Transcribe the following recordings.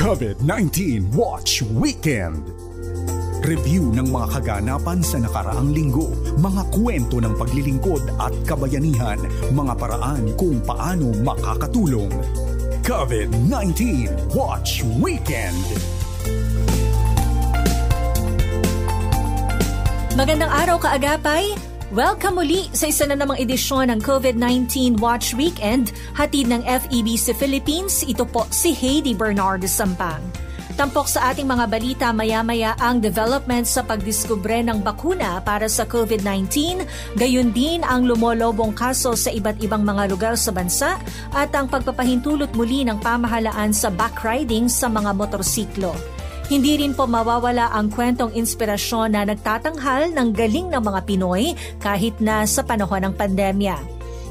COVID-19 Watch Weekend. Review ng mga kaganapan sa nakaraang linggo, mga kwento ng paglilingkod at kabayanihan, mga paraan kung paano makakatulong. COVID-19 Watch Weekend. Magandang araw kaagapay! Welcome muli sa isa na namang edisyon ng COVID-19 Watch Weekend, hatid ng FEBC Philippines. Ito po si Heidi Bernardo Sampang. Tampok sa ating mga balita maya-maya ang development sa pagdiskubre ng bakuna para sa COVID-19, gayon din ang lumolobong kaso sa iba't ibang mga lugar sa bansa at ang pagpapahintulot muli ng pamahalaan sa backriding sa mga motorsiklo. Hindi rin po mawawala ang kwentong inspirasyon na nagtatanghal ng galing ng mga Pinoy kahit na sa panahon ng pandemya.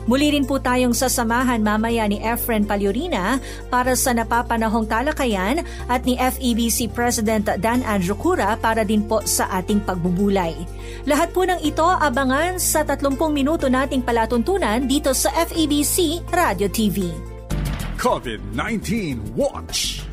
Muli rin po tayong sasamahan mamaya ni Efren Paliorina para sa napapanahong talakayan at ni FEBC President Dan Andrew Cura para din po sa ating pagbubulay. Lahat po ng ito abangan sa 30 minuto nating palatuntunan dito sa FEBC Radio TV. COVID-19 Watch.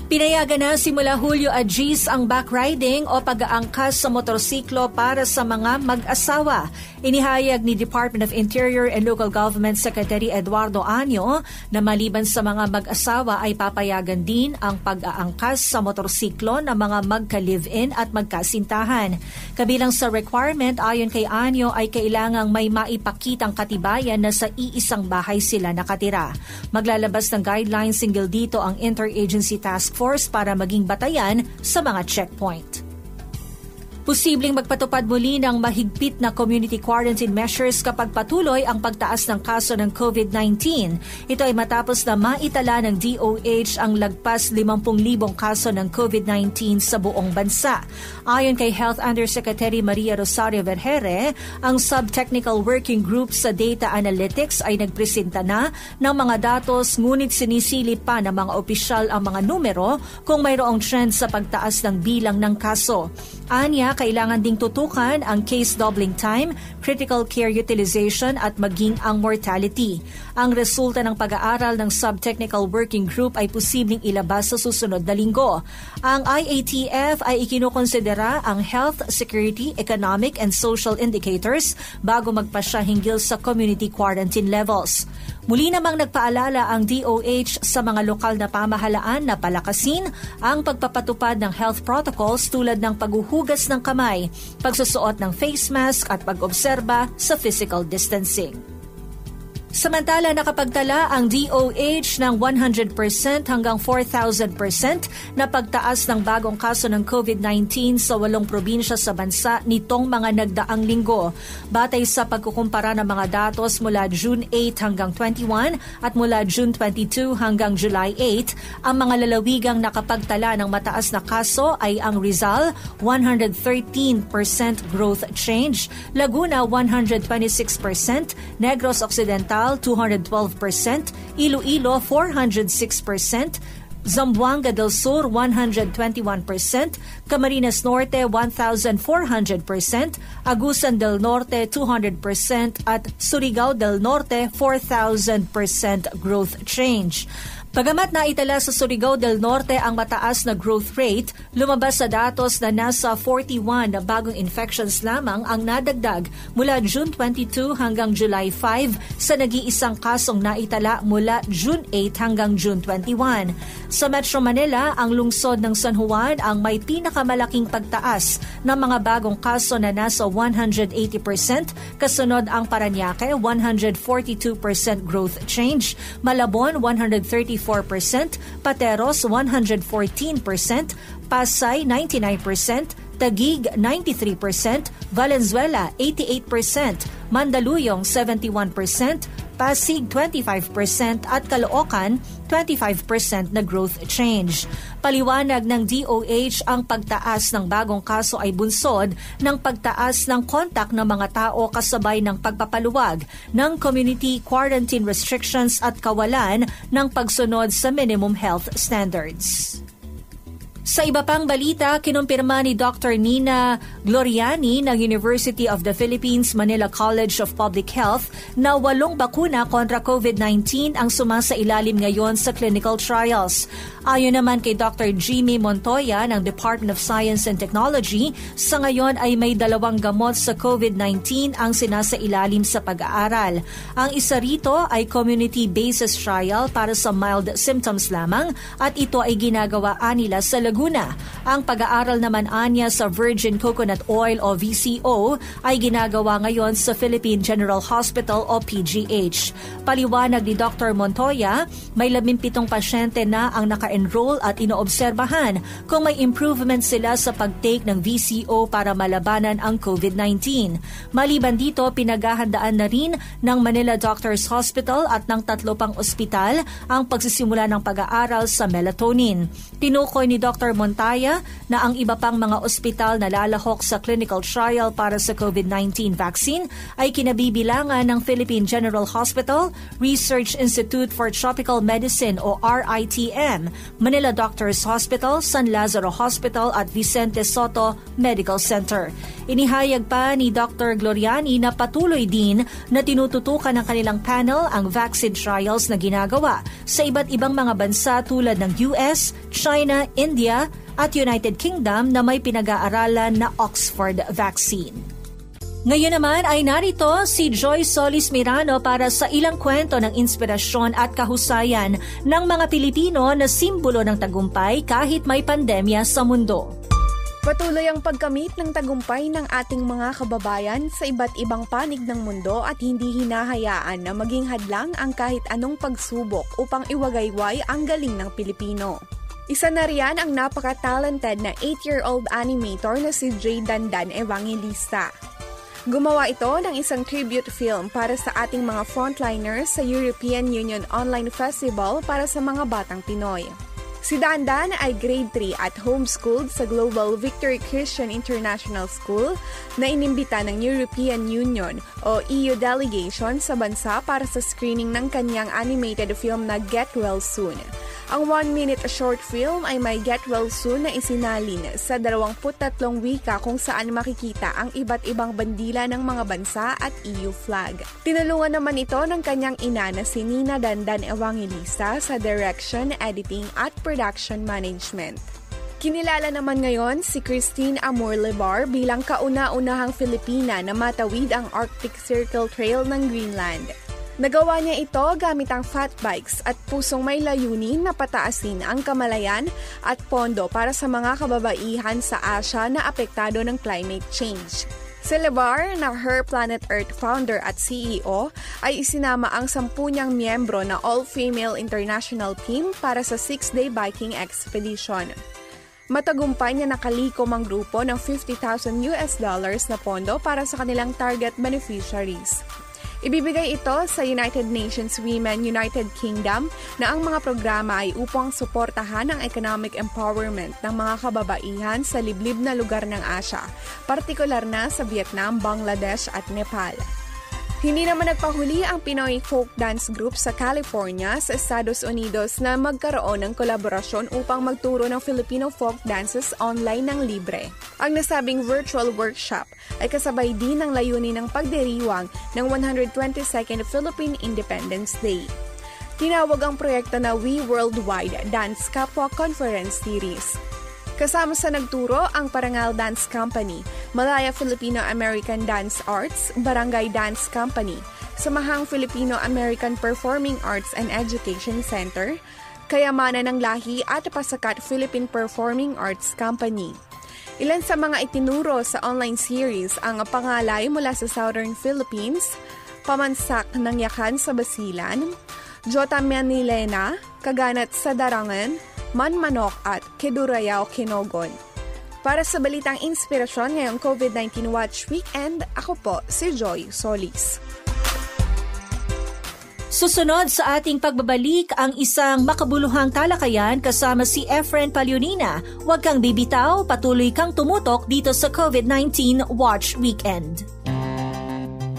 Pinayagan na simula Hulyo at Gis ang backriding o pag-aangkas sa motorsiklo para sa mga mag-asawa. Inihayag ni Department of Interior and Local Government Secretary Eduardo Año na maliban sa mga mag-asawa ay papayagan din ang pag-aangkas sa motorsiklo ng mga magka-live-in at magkasintahan. Kabilang sa requirement ayon kay Año ay kailangang may maipakitang katibayan na sa iisang bahay sila nakatira. Maglalabas ng guidelines single dito ang Interagency Task Force para maging batayan sa mga checkpoint. Posibleng magpatupad muli ng mahigpit na community quarantine measures kapag patuloy ang pagtaas ng kaso ng COVID-19. Ito ay matapos na maitala ng DOH ang lagpas 50,000 kaso ng COVID-19 sa buong bansa. Ayon kay Health Undersecretary Maria Rosario Vergere, ang Sub-Technical Working Group sa Data Analytics ay nagpresenta na ng mga datos ngunit sinisilip pa ng mga opisyal ang mga numero kung mayroong trend sa pagtaas ng bilang ng kaso. Anya, kailangan ding tutukan ang case doubling time, critical care utilization at maging ang mortality. Ang resulta ng pag-aaral ng Sub-Technical Working Group ay posibleng ilabas sa susunod na linggo. Ang IATF ay ikinukonsidera ang health, security, economic and social indicators bago magpasya hinggil sa community quarantine levels. Muli namang nagpaalala ang DOH sa mga lokal na pamahalaan na palakasin ang pagpapatupad ng health protocols tulad ng paghuhugas ng kamay, pagsusuot ng face mask at pag-obserba sa physical distancing. Samantala, nakapagtala ang DOH ng 100% hanggang 4,000% na pagtaas ng bagong kaso ng COVID-19 sa 8 probinsya sa bansa nitong mga nagdaang linggo. Batay sa pagkukumpara ng mga datos mula June 8 hanggang 21 at mula June 22 hanggang July 8, ang mga lalawigang nakapagtala ng mataas na kaso ay ang Rizal, 113% growth change, Laguna, 126%, Negros Occidental, 212%, Iloilo 406%, Zamboanga del Sur 121%, Camarines Norte 1,400%, Agusan del Norte 200% at Surigao del Norte 4,000% growth change. Bagamat naitala sa Surigao del Norte ang mataas na growth rate, lumabas sa datos na nasa 41 na bagong infections lamang ang nadagdag mula June 22 hanggang July 5 sa nag-iisang kasong naitala mula June 8 hanggang June 21. Sa Metro Manila, ang lungsod ng San Juan ang may pinakamalaking pagtaas ng mga bagong kaso na nasa 180%, kasunod ang Parañaque 142% growth change, Malabon 134%, Pateros 114%, Pasay 99%, Taguig 93%, Valenzuela 88%, Mandaluyong 71%, Pasig 25% at Caloocan 25% na growth change. Paliwanag ng DOH ang pagtaas ng bagong kaso ay bunsod ng pagtaas ng kontak ng mga tao kasabay ng pagpapaluwag ng community quarantine restrictions at kawalan ng pagsunod sa minimum health standards. Sa iba pang balita, kinumpirma ni Dr. Nina Gloriani ng University of the Philippines Manila College of Public Health na 8 bakuna kontra COVID-19 ang sumasailalim ngayon sa clinical trials. Ayon naman kay Dr. Jimmy Montoya ng Department of Science and Technology, sa ngayon ay may 2 gamot sa COVID-19 ang sinasailalim sa pag-aaral. Ang isa rito ay community-based trial para sa mild symptoms lamang at ito ay ginagawa nila sa Laguna. Ang pag-aaral naman anya sa Virgin Coconut Oil o VCO ay ginagawa ngayon sa Philippine General Hospital o PGH. Paliwanag ni Dr. Montoya, may 17 pasyente na ang naka-enroll at inoobserbahan kung may improvement sila sa pag-take ng VCO para malabanan ang COVID-19. Maliban dito, pinaghahandaan na rin ng Manila Doctors Hospital at ng 3 pang ospital ang pagsisimula ng pag-aaral sa melatonin. Tinukoy ni Dr. Montaya na ang iba pang mga ospital na lalahok sa clinical trial para sa COVID-19 vaccine ay kinabibilangan ng Philippine General Hospital, Research Institute for Tropical Medicine o RITM, Manila Doctors Hospital, San Lazaro Hospital at Vicente Soto Medical Center. Inihayag pa ni Dr. Gloriani na patuloy din na tinututukan ng kanilang panel ang vaccine trials na ginagawa sa iba't ibang mga bansa tulad ng US, China, India at United Kingdom na may pinag-aaralan na Oxford vaccine. Ngayon naman ay narito si Joy Solis Mirano para sa ilang kwento ng inspirasyon at kahusayan ng mga Pilipino na simbolo ng tagumpay kahit may pandemya sa mundo. Patuloy ang pagkamit ng tagumpay ng ating mga kababayan sa iba't ibang panig ng mundo at hindi hinahayaan na maging hadlang ang kahit anong pagsubok upang iwagayway ang galing ng Pilipino. Isa na riyan ang napaka-talented na 8-year-old animator na si Jay Dandan Evangelista. Gumawa ito ng isang tribute film para sa ating mga frontliners sa European Union Online Festival para sa mga batang Pinoy. Si Dandan ay grade 3 at homeschooled sa Global Victory Christian International School na inimbita ng European Union o EU delegation sa bansa para sa screening ng kanyang animated film na Get Well Soon. Ang 1-minute short film ay may Get Well Soon na isinalin sa 23 wika kung saan makikita ang iba't ibang bandila ng mga bansa at EU flag. Tinulungan naman ito ng kanyang ina na si Nina Dandan Evangelista sa direction, editing at production management. Kinilala naman ngayon si Christine Amor Lebar bilang kauna-unahang Filipina na matawid ang Arctic Circle Trail ng Greenland. Nagawa niya ito gamit ang fat bikes at pusong may layunin na pataasin ang kamalayan at pondo para sa mga kababaihan sa Asia na apektado ng climate change. Si Lebar, na Her Planet Earth founder at CEO, ay isinama ang 10 niyang miyembro na all-female international team para sa 6-day biking expedition. Matagumpay niya nakalikom ang grupo ng $50,000 na pondo para sa kanilang target beneficiaries. Ibibigay ito sa United Nations Women United Kingdom na ang mga programa ay upang suportahan ang economic empowerment ng mga kababaihan sa liblib na lugar ng Asia, partikular na sa Vietnam, Bangladesh at Nepal. Hindi naman nagpahuli ang Pinoy folk dance group sa California sa Estados Unidos na magkaroon ng kolaborasyon upang magturo ng Filipino folk dances online ng libre. Ang nasabing virtual workshop ay kasabay din ng layunin ng pagdiriwang ng 122nd Philippine Independence Day. Tinawag ang proyekto na We Worldwide Dance Kapwa Conference Series. Kasama sa nagturo ang Parangal Dance Company, Malaya Filipino-American Dance Arts, Barangay Dance Company, Samahang Filipino-American Performing Arts and Education Center, Kayamanan ng Lahi at Pasakat Philippine Performing Arts Company. Ilan sa mga itinuro sa online series ang Pangalay mula sa Southern Philippines, Pamansak ng Yakan sa Basilan, Jota Manilena, Kaganat sa Darangan, Manmanok at Kedurayao Kinogon. Para sa balitang inspirasyon ngayong COVID-19 Watch Weekend, ako po si Joy Solis. Susunod sa ating pagbabalik ang isang makabuluhang talakayan kasama si Efren Palionina. Huwag kang bibitaw, patuloy kang tumutok dito sa COVID-19 Watch Weekend.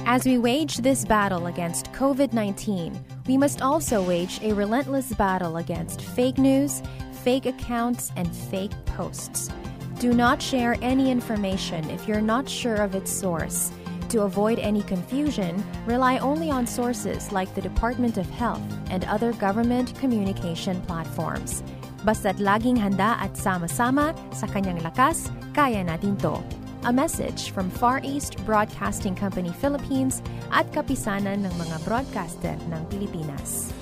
As we wage this battle against COVID-19, we must also wage a relentless battle against fake news, fake accounts, and fake posts. Do not share any information if you're not sure of its source. To avoid any confusion, rely only on sources like the Department of Health and other government communication platforms. Basta't laging handa at sama-sama sa kanyang lakas, kaya natin to. A message from Far East Broadcasting Company Philippines at kapisanan ng mga broadcaster ng Pilipinas.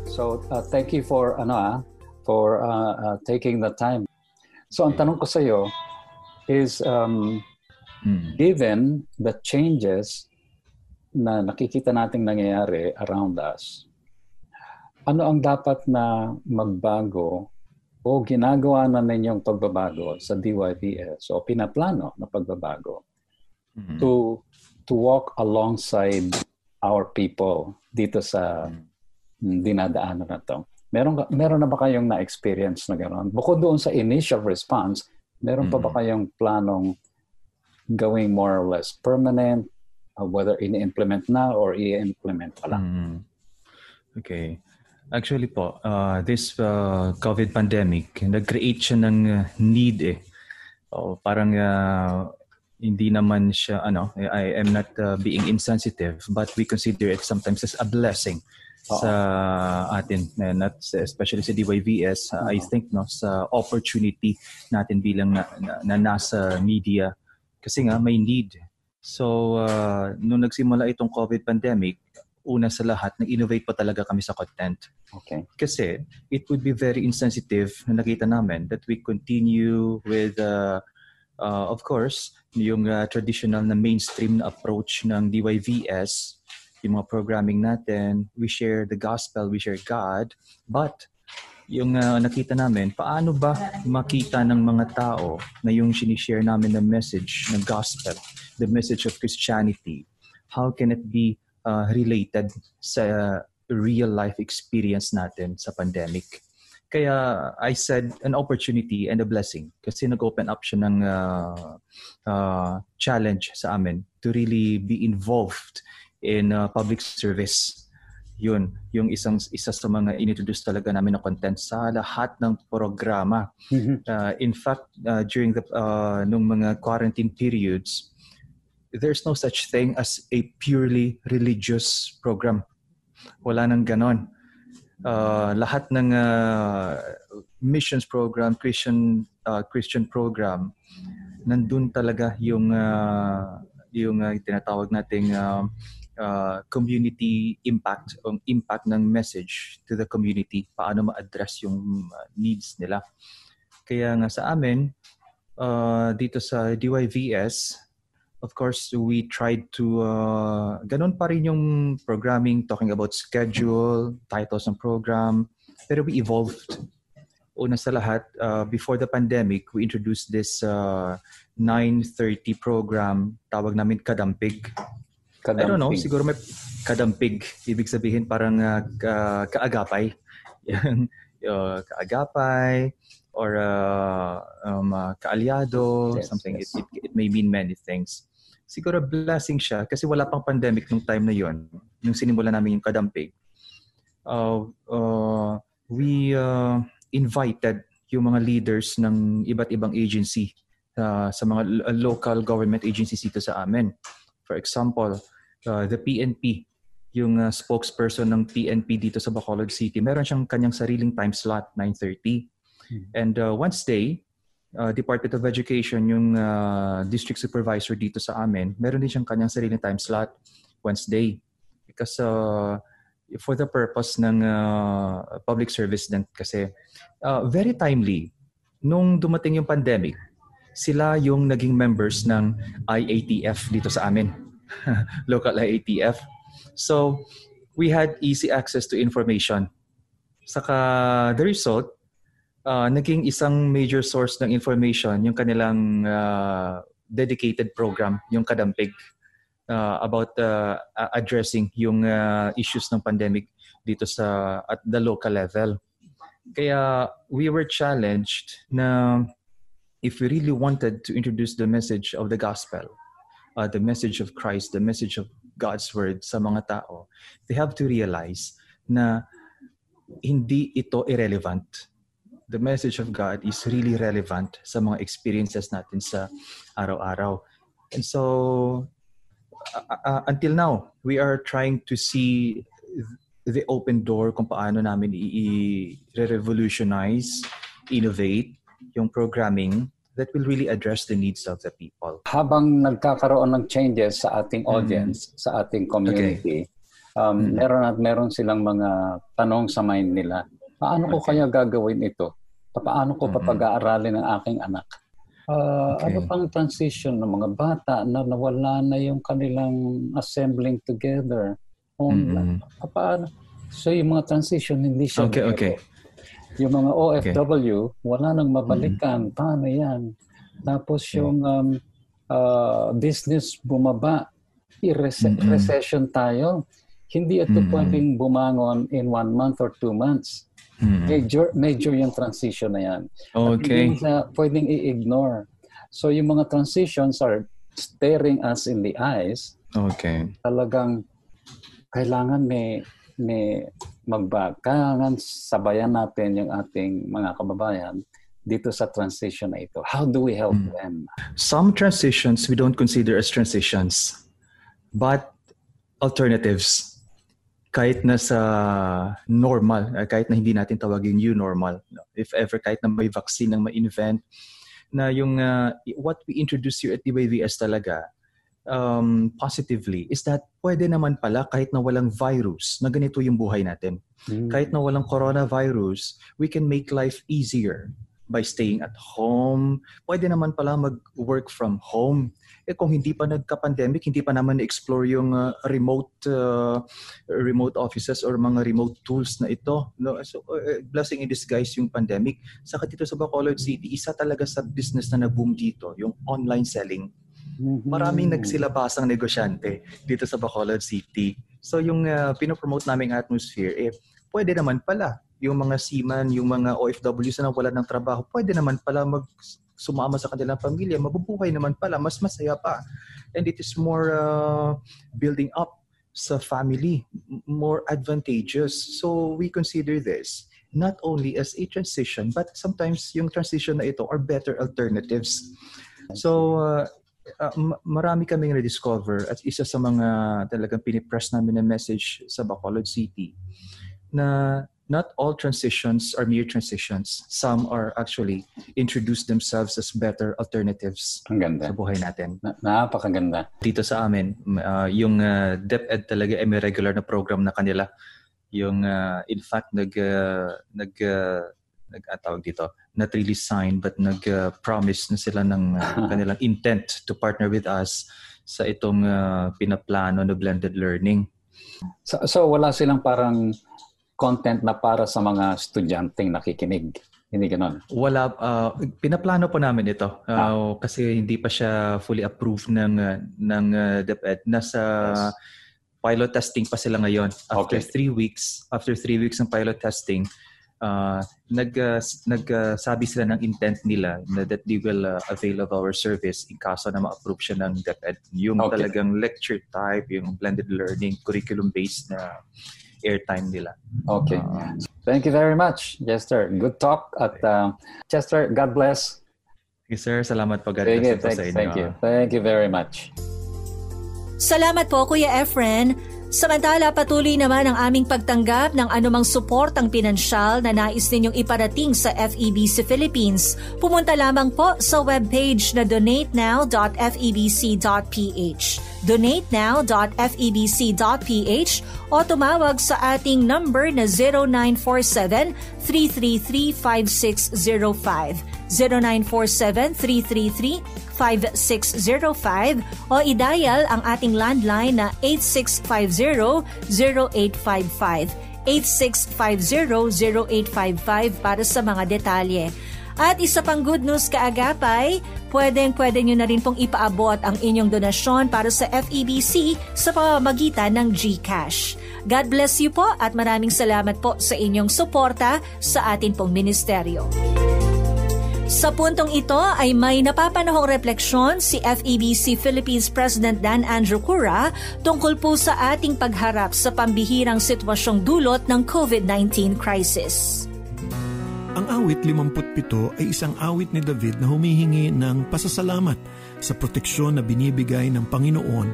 So thank you for taking the time. So ang tanong ko sa iyo is given the changes na nakikita nating nangyayari around us, ano ang dapat na magbago o ginagawa na ninyong pagbabago sa DYVS o pinaplano na pagbabago to walk alongside our people dito sa dinadaanan na to? Meron na ba kayong na-experience na gano'n? Bukod doon sa initial response, meron pa ba kayong planong gawing more or less permanent, whether ini-implement na or i-implement pa lang? Okay. Actually po, this COVID pandemic, nag-create siya ng need . Parang hindi naman siya, I am not being insensitive, but we consider it sometimes as a blessing sa atin, not especially sa DYVS. I think sa opportunity natin bilang na nasa media, kasi nga may need. So nung nagsimula itong COVID pandemic, una sa lahat, nag-innovate pa talaga kami sa content. Okay. Kasi it would be very insensitive na nakita namin that we continue with of course yung traditional na mainstream na approach ng DYVS. Yung mga programming natin, we share the gospel, we share God, but yung nakita namin, paano ba makita ng mga tao na yung sinishare namin na message ng gospel, the message of Christianity, how can it be related sa real life experience natin sa pandemic? Kaya I said an opportunity and a blessing kasi nag-open up siya ng challenge sa amin to really be involved in public service. Yun, yung isa sa mga inintroduce talaga namin na content sa lahat ng programa. In fact, during the nung mga quarantine periods, there's no such thing as a purely religious program. Wala nang ganon. Lahat ng missions program, Christian program, nandun talaga yung tinatawag nating community impact, impact ng message to the community, paano ma-address yung needs nila. Kaya nga sa amin, dito sa DYVS, of course, we tried to, ganun pa rin yung programming, talking about schedule, titles ng program, pero we evolved. Una sa lahat, before the pandemic, we introduced this 9:30 program, tawag namin Kadampig. I don't know, siguro may Kadampig. Ibig sabihin parang kaagapay. Kaagapay or kaalyado, yes, something. Yes. It may mean many things. Siguro blessing siya kasi wala pang pandemic nung time na yon. Nung sinimula namin yung Kadampig. We invited yung mga leaders ng iba't ibang agency sa mga local government agencies dito sa amin. For example, the PNP, yung spokesperson ng PNP dito sa Bacolod City, meron siyang kanyang sariling time slot, 9:30. And Wednesday, Department of Education, yung district supervisor dito sa amin, meron din siyang kanyang sariling time slot, Wednesday. Because for the purpose ng public service din kasi very timely, nung dumating yung pandemic, sila yung naging members ng IATF dito sa amin. Local IATF. So, we had easy access to information. Saka, the result, naging isang major source ng information, yung kanilang dedicated program, yung Kadampig, about addressing yung issues ng pandemic dito at the local level. Kaya, we were challenged na if we really wanted to introduce the message of the gospel, the message of Christ, the message of God's word sa mga tao, they have to realize na hindi ito irrelevant. The message of God is really relevant sa mga experiences natin sa araw-araw. And so, until now, we are trying to see the open door kung paano namin i-revolutionize, innovate yung programming that will really address the needs of the people. Habang nagkakaroon ng changes sa ating audience, sa ating community, meron silang mga tanong sa mind nila. Paano ko kaya gagawin ito? Paano ko papag-aaralin ng aking anak? Ano pang transition ng mga bata na nawala na yung kanilang assembling together? Paano? So yung mga transition hindi siya. Okay. Yung mga OFW, wala nang mabalikan. Paano yan? Tapos yung business bumaba, recession tayo. Hindi ito pwedeng bumangon in 1 month or 2 months. Major yung transition na yan. Okay. Hindi na pwedeng i-ignore. So yung mga transitions are staring us in the eyes. Okay. Talagang kailangan kailangan sabayan natin yung ating mga kababayan dito sa transition na ito. How do we help them? Some transitions we don't consider as transitions, but alternatives. Kahit na sa normal, kahit na hindi natin tawagin new normal, if ever, kahit na may vaccine ng ma-invent, na yung what we introduce here at DYVS talaga, positively, is that pwede naman pala kahit na walang virus, na ganito yung buhay natin. Kahit na walang coronavirus, we can make life easier by staying at home. Pwede naman pala mag-work from home. Kung hindi pa nagka-pandemic, hindi pa naman na-explore yung remote offices or mga remote tools na ito. No? So, blessing in disguise yung pandemic. Saka dito sa Bacolod City, isa talaga sa business na nag-boom dito, yung online selling. Maraming nagsilabasang negosyante dito sa Bacolod City. So yung pinopromote naming atmosphere, pwede naman pala yung mga seaman, yung mga OFWs na wala ng trabaho, pwede naman pala sumama sa kanilang pamilya, mabubuhay naman pala, mas masaya pa. And it is more building up sa family, more advantageous. So we consider this not only as a transition, but sometimes yung transition na ito are better alternatives. So marami kaming na-discover at isa sa mga talagang pinipress namin na message sa Bacolod City na not all transitions are mere transitions. Some are actually introduce themselves as better alternatives sa buhay natin. Napakaganda. Dito sa amin, yung DepEd talaga ay may regular na program na kanila. Yung in fact tawag dito, not really signed but nag-promise na sila ng kanilang intent to partner with us sa itong pinaplano na blended learning. So wala silang parang content na para sa mga estudyanteng nakikinig. Hindi ganoon. Wala. Pinaplano po namin ito kasi hindi pa siya fully approved ng DepEd. Nasa pilot testing pa sila ngayon. After 3 weeks ng pilot testing, nagsabi sila ng intent nila that they will avail of our service in kaso na ma-approve siya ng DepEd. Yung talagang lecture type, yung blended learning, curriculum-based na airtime nila. Okay. Thank you very much, Chester. Good talk. At Chester, God bless. Yes, sir. Salamat po. God bless po sa inyo. Thank you. Thank you very much. Salamat po, Kuya Efren. Samantala, patuloy naman ang aming pagtanggap ng anumang suportang pinansyal na nais ninyong iparating sa FEBC Philippines. Pumunta lamang po sa webpage na donatenow.febc.ph donatenow.febc.ph o tumawag sa ating number na 0947-333-5605 0947-333-5605 o i-dial ang ating landline na 8650-0855 8650-0855 para sa mga detalye. At isa pang good news kaagapay, pwede nyo na rin pong ipaabot ang inyong donasyon para sa FEBC sa pamamagitan ng GCash. God bless you po at maraming salamat po sa inyong suporta sa atin pong ministeryo. Sa puntong ito ay may napapanahong refleksyon si FEBC Philippines President Dan Andrew Cura tungkol po sa ating pagharap sa pambihirang sitwasyong dulot ng COVID-19 crisis. Ang awit 57 ay isang awit ni David na humihingi ng pasasalamat sa proteksyon na binibigay ng Panginoon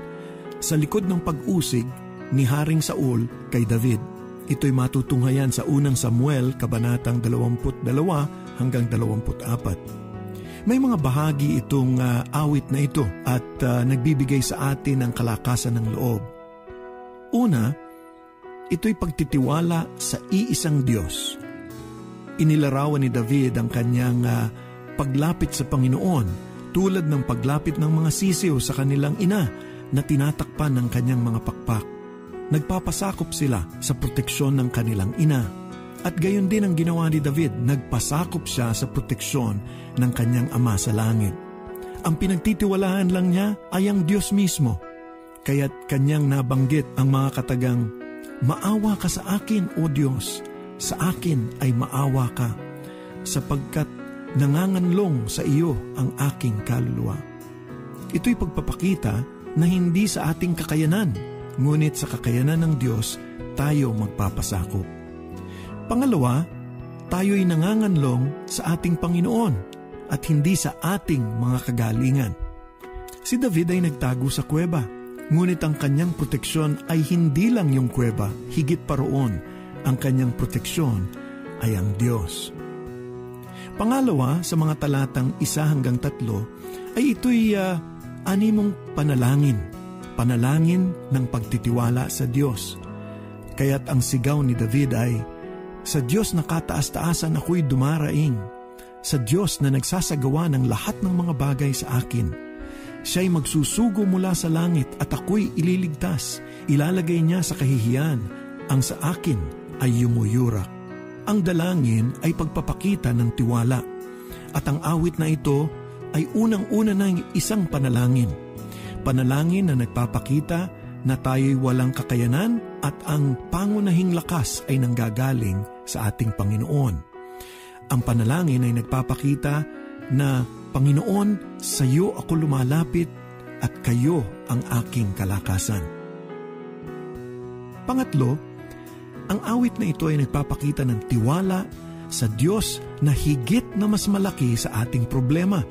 sa likod ng pag-usig ni Haring Saul kay David. Ito'y matutunghayan sa unang Samuel, kabanatang 22 hanggang 24. May mga bahagi itong awit na ito at nagbibigay sa atin ng kalakasan ng loob. Una, ito'y pagtitiwala sa iisang Diyos. Inilarawan ni David ang kanyang paglapit sa Panginoon tulad ng paglapit ng mga sisiw sa kanilang ina na tinatakpan ng kanyang mga pakpak. Nagpapasakop sila sa proteksyon ng kanilang ina. At gayon din ang ginawa ni David, nagpasakop siya sa proteksyon ng kanyang ama sa langit. Ang pinagtitiwalaan lang niya ay ang Diyos mismo. Kaya't kanyang nabanggit ang mga katagang, "Maawa ka sa akin, O Diyos, sa akin ay maawa ka, sapagkat nanganganlong sa iyo ang aking kaluluwa." Ito'y pagpapakita na hindi sa ating kakayanan, ngunit sa kakayanan ng Diyos tayo magpapasakop. Pangalawa, tayo'y nanganganlong sa ating Panginoon at hindi sa ating mga kagalingan. Si David ay nagtago sa kuweba, ngunit ang kanyang proteksyon ay hindi lang yung kuweba, higit pa roon, ang kanyang proteksyon ay ang Diyos. Pangalawa, sa mga talatang 1 hanggang 3, ay ito'y animong panalangin. Panalangin ng pagtitiwala sa Diyos. Kaya't ang sigaw ni David ay, "Sa Diyos na kataas-taasan ako'y dumaraing, sa Diyos na nagsasagawa ng lahat ng mga bagay sa akin. Siya'y magsusugo mula sa langit at ako'y ililigtas. Ilalagay niya sa kahihiyan, ang sa akin ay yumuyurak." Ang dalangin ay pagpapakita ng tiwala. At ang awit na ito ay unang-una ng isang panalangin. Panalangin na nagpapakita na tayo'y walang kakayanan at ang pangunahing lakas ay nanggagaling sa ating Panginoon. Ang panalangin ay nagpapakita na, "Panginoon, sa iyo ako lumalapit at kayo ang aking kalakasan." Pangatlo, ang awit na ito ay nagpapakita ng tiwala sa Diyos na higit na mas malaki sa ating problema.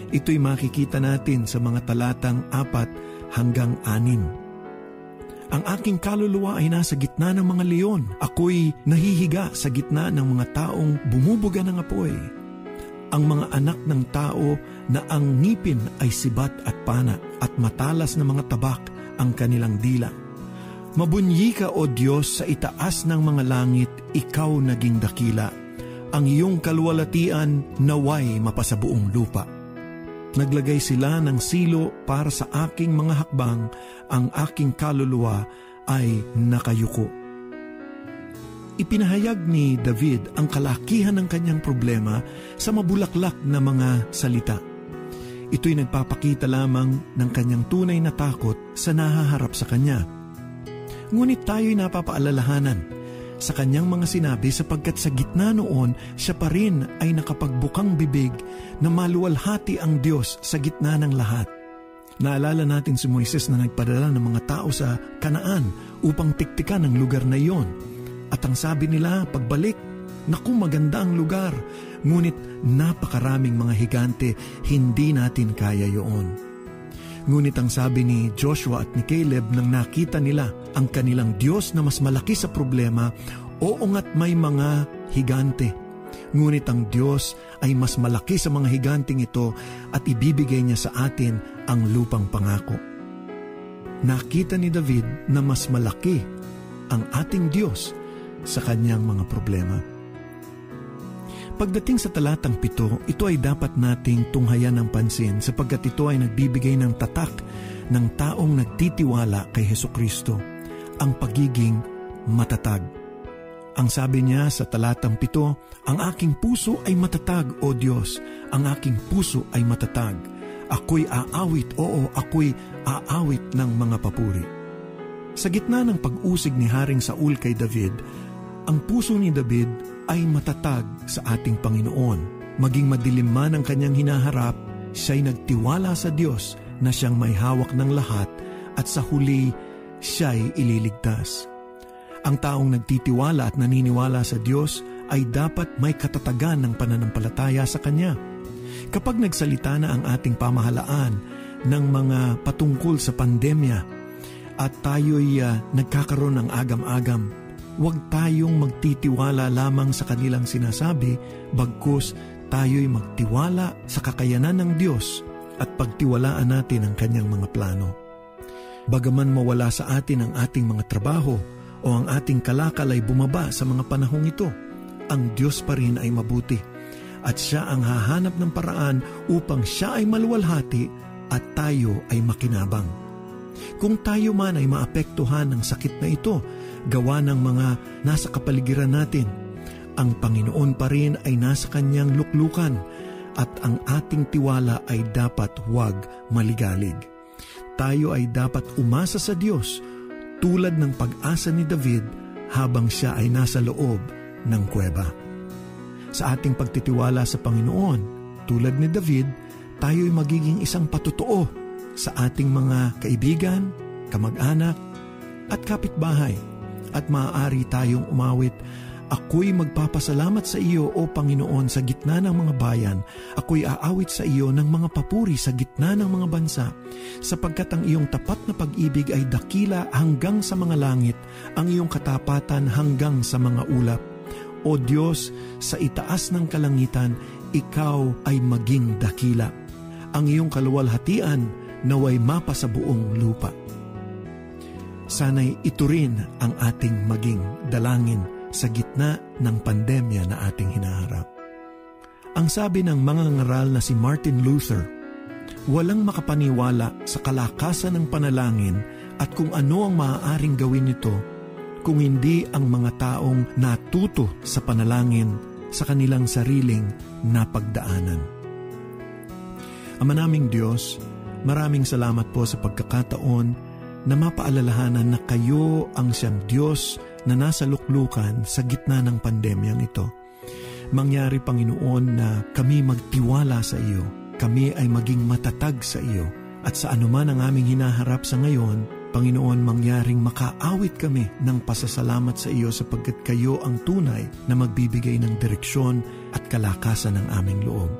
Ito'y makikita natin sa mga talatang 4 hanggang 6. "Ang aking kaluluwa ay nasa gitna ng mga leon. Ako'y nahihiga sa gitna ng mga taong bumubuga ng apoy. Ang mga anak ng tao na ang ngipin ay sibat at pana at matalas na mga tabak ang kanilang dila. Mabunyi ka, O Diyos, sa itaas ng mga langit, ikaw naging dakila. Ang iyong kaluwalhatian naway mapasabuong lupa. Naglagay sila ng silo para sa aking mga hakbang, ang aking kaluluwa ay nakayuko." Ipinahayag ni David ang kalakihan ng kanyang problema sa mabulaklak na mga salita. Ito'y nagpapakita lamang ng kanyang tunay na takot sa nahaharap sa kanya. Ngunit tayo'y napapaalalahanan sa kanyang mga sinabi sapagkat sa gitna noon siya pa rin ay nakapagbukang bibig na maluwalhati ang Diyos sa gitna ng lahat. Naalala natin si Moises na nagpadala ng mga tao sa Kanaan upang tiktikan ang lugar na iyon. At ang sabi nila, pagbalik, "Naku, maganda ang lugar, ngunit napakaraming mga higante, hindi natin kaya yun." Ngunit ang sabi ni Joshua at ni Caleb nang nakita nila ang kanilang Diyos na mas malaki sa problema, "Oo nga't may mga higante. Ngunit ang Diyos ay mas malaki sa mga higanting ito at ibibigay niya sa atin ang lupang pangako." Nakita ni David na mas malaki ang ating Diyos sa kanyang mga problema. Pagdating sa talatang 7, ito ay dapat nating tunghayan ng pansin sapagkat ito ay nagbibigay ng tatak ng taong nagtitiwala kay Hesukristo, ang pagiging matatag. Ang sabi niya sa talatang 7, "Ang aking puso ay matatag, O Diyos, ang aking puso ay matatag. Ako'y aawit, oo, ako'y aawit ng mga papuri." Sa gitna ng pag-usig ni Haring Saul kay David, ang puso ni David ay matatag sa ating Panginoon. Maging madilim man ang kanyang hinaharap, siya'y nagtiwala sa Diyos na siyang may hawak ng lahat at sa huli, siya'y ililigtas. Ang taong nagtitiwala at naniniwala sa Diyos ay dapat may katatagan ng pananampalataya sa Kanya. Kapag nagsalita na ang ating pamahalaan ng mga patungkol sa pandemya at tayo'y nagkakaroon ng agam-agam, huwag tayong magtitiwala lamang sa kanilang sinasabi, bagkus tayo'y magtiwala sa kakayanan ng Diyos at pagtiwalaan natin ang Kanyang mga plano. Bagaman mawala sa atin ang ating mga trabaho o ang ating kalakal ay bumaba sa mga panahong ito, ang Diyos pa rin ay mabuti at Siya ang hahanap ng paraan upang Siya ay maluwalhati at tayo ay makinabang. Kung tayo man ay maapektuhan ng sakit na ito, gawa ng mga nasa kapaligiran natin, ang Panginoon pa rin ay nasa Kanyang luklukan at ang ating tiwala ay dapat huwag maligalig. Tayo ay dapat umasa sa Diyos tulad ng pag-asa ni David habang siya ay nasa loob ng kuweba. Sa ating pagtitiwala sa Panginoon, tulad ni David, tayo ay magiging isang patutuo sa ating mga kaibigan, kamag-anak at kapitbahay at maaari tayong umawit, "Ako'y magpapasalamat sa iyo, O Panginoon, sa gitna ng mga bayan. Ako'y aawit sa iyo ng mga papuri sa gitna ng mga bansa, sapagkat ang iyong tapat na pag-ibig ay dakila hanggang sa mga langit, ang iyong katapatan hanggang sa mga ulap. O Diyos, sa itaas ng kalangitan, ikaw ay maging dakila. Ang iyong kaluwalhatian naway mapa sa buong lupa." Sana'y ito rin ang ating maging dalangin sa gitna ng pandemya na ating hinaharap. Ang sabi ng mga ngaral na si Martin Luther, walang makapaniwala sa kalakasan ng panalangin at kung ano ang maaaring gawin nito kung hindi ang mga taong natuto sa panalangin sa kanilang sariling napagdaanan. Ama naming Diyos, maraming salamat po sa pagkakataon na mapaalalahanan na kayo ang siyang Diyos na nasa luklukan sa gitna ng pandemyang ito. Mangyari, Panginoon, na kami magtiwala sa iyo, kami ay maging matatag sa iyo, at sa anuman ang aming hinaharap sa ngayon, Panginoon, mangyaring makaawit kami ng pasasalamat sa iyo sapagkat kayo ang tunay na magbibigay ng direksyon at kalakasan ng aming loob.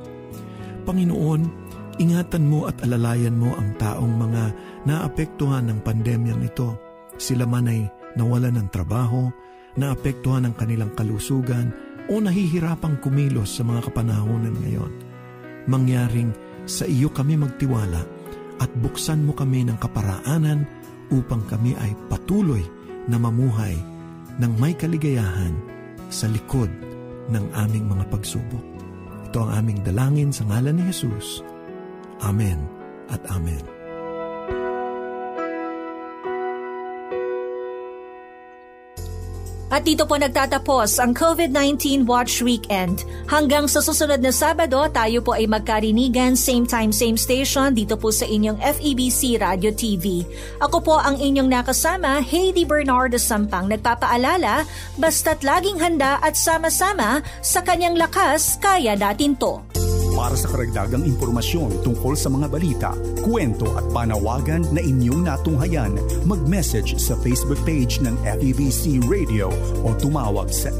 Panginoon, ingatan mo at alalayan mo ang taong mga naapektuhan ng pandemyang ito. Sila man ay nawalan ng trabaho, naapektuhan ng kanilang kalusugan, o nahihirapang kumilos sa mga kapanahonan ngayon. Mangyaring sa iyo kami magtiwala at buksan mo kami ng kaparaanan upang kami ay patuloy na mamuhay ng may kaligayahan sa likod ng aming mga pagsubok. Ito ang aming dalangin sa ngalan ni Jesus. Amen at Amen. At dito po nagtatapos ang COVID-19 Watch Weekend. Hanggang sa susunod na Sabado, tayo po ay magkarinigan, same time, same station, dito po sa inyong FEBC Radio TV. Ako po ang inyong nakasama, Heidi Bernardo Sampang, nagpapaalala, basta't laging handa at sama-sama, sa kanyang lakas, kaya natin to. Para sa karagdagang impormasyon tungkol sa mga balita, kwento at panawagan na inyong natunghayan, mag-message sa Facebook page ng FEBC Radio o tumawag sa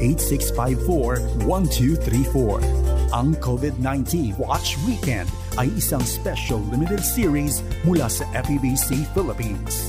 8654-1234. Ang COVID-19 Watch Weekend ay isang special limited series mula sa FEBC Philippines.